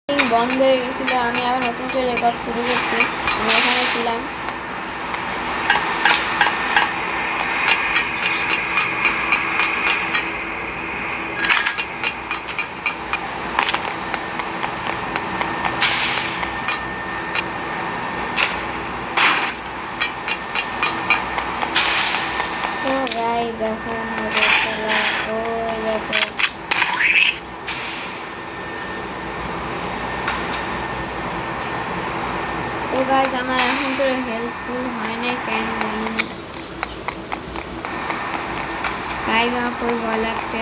বন্ধ হয়ে গেছিল, আমি আবার নতুন করে রেকর্ড শুরু করছি। আমি এখানে ছিলাম। তো গাইজ এখন হবে খেলা। ওই দেখো, তো গাইজ আমার এখন তো হেল্পফুল হয় নাই, কেন জানি না। গাইজ আমার খুবই ভয় লাগছে,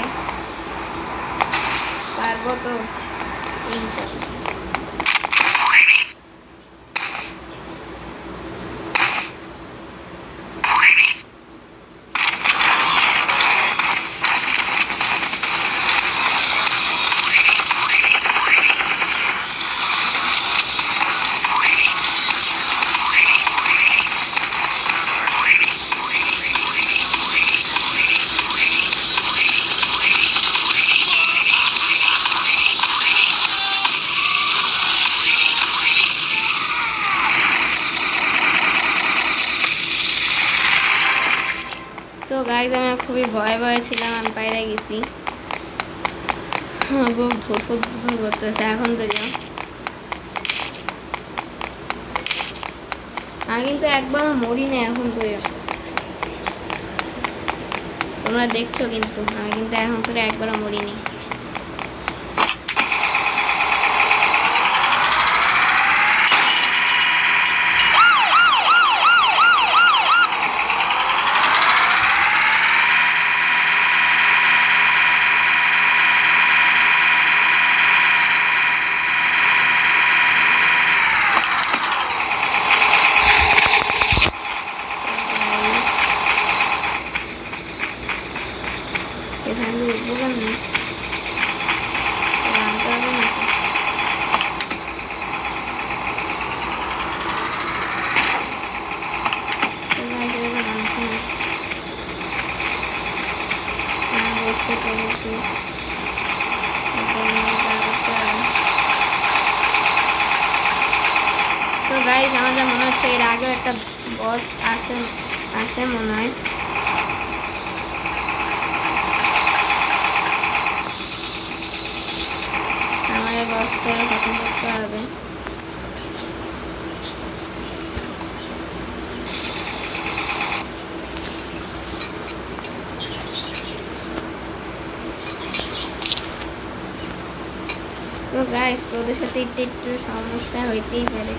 পারবো তো? তো গাইজ আমি খুবই ভয়ে ভয়ে ছিলাম, আমি বাইরে গেছি। বুক ধুপুর ধুপুর করতেছে এখন যদিও। আমি কিন্তু একবারও মরি না এখন তৈরি, তোমরা দেখছো, কিন্তু আমি কিন্তু এখন করে একবারও মরিনি। এখানে উঠবো কেন? নামতে হবে নাকি? বুঝতে পেরেছি। তো গাইজ আমার যা মনে হচ্ছে এর আগেও একটা বস আছে আছে মনে হয়। আমার এই বসটা খতম করতে হবে। তো গাইজ তোদের সাথে একটু একটু সমস্যা হইতেই পারে।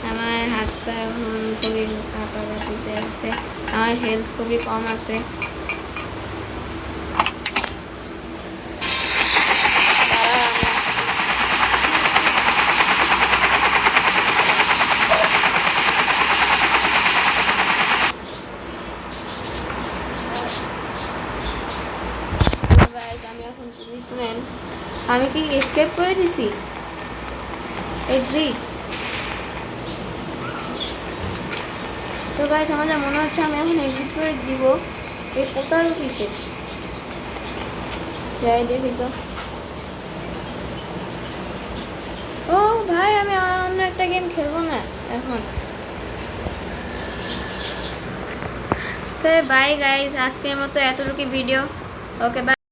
আমার হাত পা খুবই চাপা দিতে আছে, আমার হেলথ খুবই কম আছে। আমি এখন পুলিশম্যান, আমি কি এসকেপ করে দিছি? এক্সিট। তো গাইজ আমার যা মনে হচ্ছে আমি এখন এক্সিট করে দিব। এই পোর্টাল কিসে যাই দেখি তো। ও ভাই, আমি অন্য একটা গেম খেলবো না এখন। তো বাই গাইজ, আজকের মতো এতটুকু ভিডিও। Okay bye.